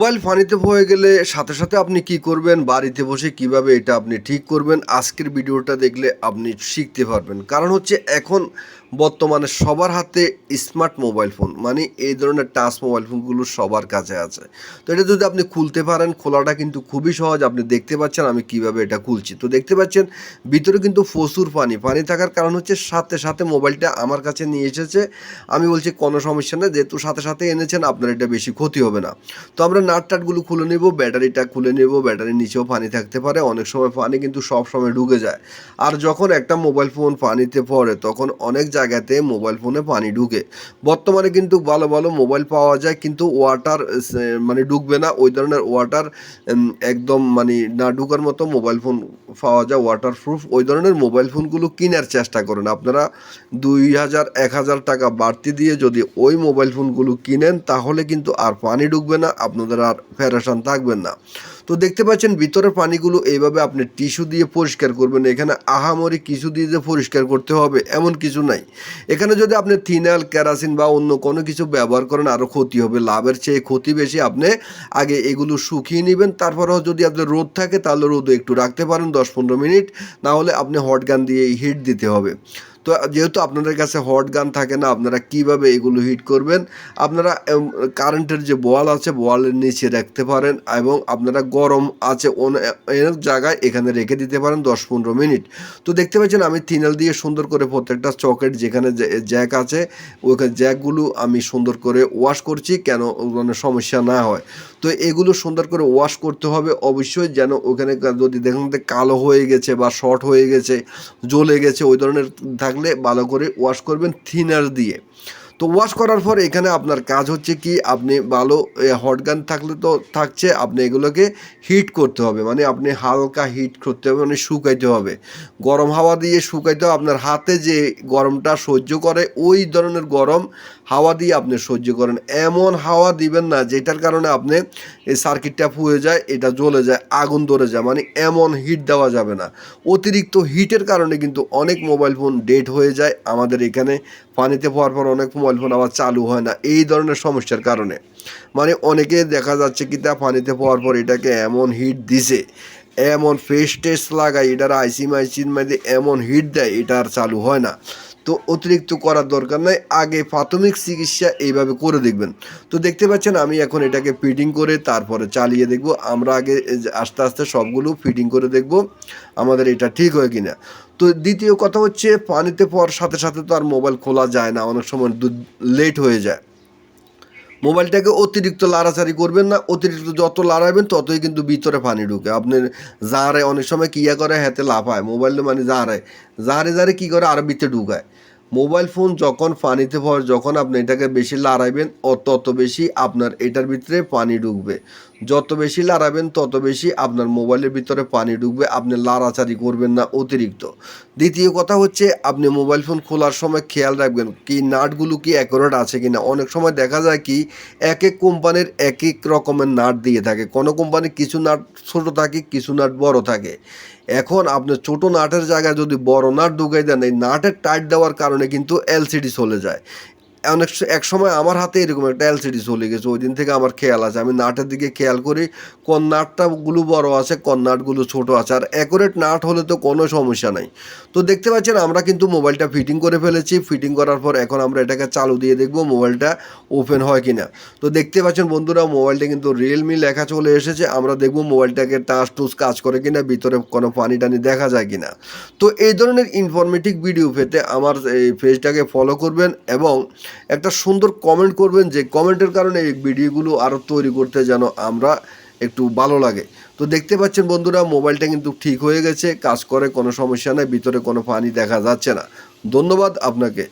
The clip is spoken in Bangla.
মোবাইল পানিতে হয়ে গেলে সাথে সাথে আপনি কি করবেন, বাড়িতে বসে কিভাবে এটা আপনি ঠিক করবেন, আজকের ভিডিওটা দেখলে আপনি শিখতে পারবেন। কারণ হচ্ছে এখন বর্তমানে সবার হাতে স্মার্ট মোবাইল ফোন, মানে এই ধরনের টাচ মোবাইল ফোনগুলো সবার কাছে আছে। তো এটা যদি আপনি খুলতে পারেন, খোলাটা কিন্তু খুবই সহজ। আপনি দেখতে পাচ্ছেন আমি কিভাবে এটা খুলছি। তো দেখতে পাচ্ছেন ভিতরে কিন্তু প্রচুর পানি থাকার কারণ হচ্ছে সাথে সাথে মোবাইলটা আমার কাছে নিয়ে এসেছে। আমি বলছি কোনো সমস্যা নেই, যেহেতু সাথে সাথে এনেছেন আপনার এটা বেশি ক্ষতি হবে না। তো আমরা নাট টাটগুলো খুলে নেব, ব্যাটারিটা খুলে নেব। ব্যাটারির নিচেও পানি থাকতে পারে, অনেক সময় পানি কিন্তু সব সময় ঢুকে যায়। আর যখন একটা মোবাইল ফোন পানিতে পড়ে তখন অনেক জায়গাতে মোবাইল ফোনে পানি ঢুকে। বর্তমানে কিন্তু ভালো ভালো মোবাইল পাওয়া যায়, কিন্তু ওয়াটার মানে ঢুকবে না ওই ধরনের ওয়াটার, একদম মানে না ঢুকার মতো মোবাইল ফোন পাওয়া যায়, ওয়াটার প্রুফ। ওই ধরনের মোবাইল ফোনগুলো কেনার চেষ্টা করেন আপনারা। 2000-1000 টাকা বাড়তি দিয়ে যদি ওই মোবাইল ফোনগুলো কিনেন তাহলে কিন্তু আর পানি ঢুকবে না, আপনাদের আর পেরেশান থাকবেন না। তো দেখতে পাচ্ছেন ভিতরের পানিগুলো এইভাবে আপনি টিস্যু দিয়ে পরিষ্কার করবেন। এখানে আহামরি কিছু দিয়ে যে পরিষ্কার করতে হবে এমন কিছু নাই। এখানে যদি আপনি ফিনাইল, কেরাসিন বা অন্য কোনো কিছু ব্যবহার করেন আরও ক্ষতি হবে, লাভের চেয়ে ক্ষতি বেশি। আপনি আগে এগুলো শুকিয়ে নেবেন, তারপরেও যদি আপনার রোদ থাকে তাহলে রোদে একটু রাখতে পারেন 10-15 মিনিট, না হলে আপনি হট গান দিয়ে হিট দিতে হবে। তো যেহেতু আপনাদের কাছে হট গান থাকে না, আপনারা কিভাবে এগুলো হিট করবেন? আপনারা কারেন্টের যে বল আছে বলের নিচে রাখতে পারেন, এবং আপনারা গরম আছে অনেক জায়গায় এখানে রেখে দিতে পারেন 10-15 মিনিট। তো দেখতে পাচ্ছেন আমি থিনাল দিয়ে সুন্দর করে প্রত্যেকটা সকেট যেখানে জ্যাক আছে ওইখানে জ্যাকগুলো আমি সুন্দর করে ওয়াশ করছি, কেন মানে সমস্যা না হয়। তো এগুলো সুন্দর করে ওয়াশ করতে হবে অবশ্যই, যেন ওখানে যদি দেখুন কালো হয়ে গেছে বা শর্ট হয়ে গেছে, জ্বলে গেছে, ওই ধরনের থাকলে ভালো করে ওয়াশ করবেন থিনার দিয়ে। তো ওয়াশ করার পর এখানে আপনার কাজ হচ্ছে কি, আপনি ভালো হট গান থাকলে তো থাকছে, আপনি এগুলোকে হিট করতে হবে, মানে আপনি হালকা হিট করতে হবে, মানে শুকাইতে হবে। গরম হাওয়া দিয়ে শুকাইতে হবে। আপনার হাতে যে গরমটা সহ্য করে ওই ধরনের গরম হাওয়া দিয়ে আপনি সহ্য করেন। এমন হাওয়া দিবেন না যেটার কারণে আপনি এই সার্কিটটা পুড়ে যায়, এটা জ্বলে যায়, আগুন ধরে যায়, মানে এমন হিট দেওয়া যাবে না। অতিরিক্ত হিটের কারণে কিন্তু অনেক মোবাইল ফোন ডেড হয়ে যায় আমাদের এখানে। পানিতে পড়ার পর অনেক মোবাইল ফোন আবার চালু হয় না এই ধরনের সমস্যার কারণে। মানে অনেকে দেখা যাচ্ছে কি তা পানিতে পড়ার পর এটাকে এমন হিট দিছে, এমন ফেস টেস্ট লাগায়, এটার আইসি মাইসির মধ্যে এমন হিট দেয়, এটা আর চালু হয় না। তো অতিরিক্ত করার দরকার নাই, আগে প্রাথমিক চিকিৎসা এইভাবে করে দেখবেন। তো দেখতে পাচ্ছেন আমি এখন এটাকে ফিটিং করে তারপরে চালিয়ে দেখব। আমরা আগে আস্তে আস্তে সবগুলো ফিটিং করে দেখব আমাদের এটা ঠিক হয় কিনা। তো দ্বিতীয় কথা হচ্ছে পানিতে পড়ার সাথে সাথে তো আর মোবাইল খোলা যায় না, অনেক সময় লেট হয়ে যায়। মোবাইলটাকে অতিরিক্ত লাড়াচাড়ি করবেন না, অতিরিক্ত যত লাড়াবেন ততই কিন্তু ভিতরে পানি ঢুকে। আপনার জারে অনেক সময় কিয়া করে হাতে লাফায় মোবাইল, মানে জারে কী করে আরও ভিতরে ঢুকায়। মোবাইল ফোন যখন পানিতে পড়ে, যখন আপনি এটাকে বেশি লাড়াইবেন তত বেশি আপনার এটার ভিতরে পানি ঢুকবে। যত বেশি লাড়াবেন তত বেশি আপনার মোবাইলের ভিতরে পানি ঢুকবে। আপনি লাড়াচাড়ি করবেন না অতিরিক্ত। দ্বিতীয় কথা হচ্ছে আপনি মোবাইল ফোন খোলার সময় খেয়াল রাখবেন কি নাটগুলো কি অ্যাকুরেট আছে কি না। অনেক সময় দেখা যায় কি এক এক কোম্পানির এক এক রকমের নাট দিয়ে থাকে। কোনো কোম্পানির কিছু নাট ছোট থাকে, কিছু নাট বড় থাকে। এখন আপনি ছোট নাটের জায়গায় যদি বড় নাট ঢুকাই দেন, এই নাটের টাইট দেওয়ার কারণে কিন্তু এলসিডি চলে যায়। এক সময় আমার হাতে এরকম একটা এলসিডি চলে গেছে, ওই দিন থেকে আমার খেয়াল আছে, আমি নাটের দিকে খেয়াল করি কোন নাটগুলো বড় আছে, কোন নাটগুলো ছোট আছে। আর অ্যাকুরেট নাট হলে তো কোনো সমস্যা নাই। তো দেখতে পাচ্ছেন আমরা কিন্তু মোবাইলটা ফিটিং করে ফেলেছি। ফিটিং করার পর এখন আমরা এটাকে চালু দিয়ে দেখব মোবাইলটা ওপেন হয় কিনা। তো দেখতে পাচ্ছেন বন্ধুরা মোবাইলটা কিন্তু রিয়েলমি লেখা চলে এসেছে। আমরা দেখব মোবাইলটাকে টাচ টুচ কাজ করে কিনা, ভিতরে কোনো পানি টানি দেখা যায় কিনা। তো এই ধরনের ইনফরমেটিভ ভিডিও পেতে আমার এই পেজটাকে ফলো করবেন, এবং একটা সুন্দর কমেন্ট করবেন, যে কমেন্টের কারণে এই ভিডিওগুলো আরও তৈরি করতে যেন আমরা একটু ভালো লাগে। তো দেখতে পাচ্ছেন বন্ধুরা মোবাইলটা কিন্তু ঠিক হয়ে গেছে, কাজ করে, কোনো সমস্যা নেই, ভিতরে কোনো পানি দেখা যাচ্ছে না। ধন্যবাদ আপনাকে।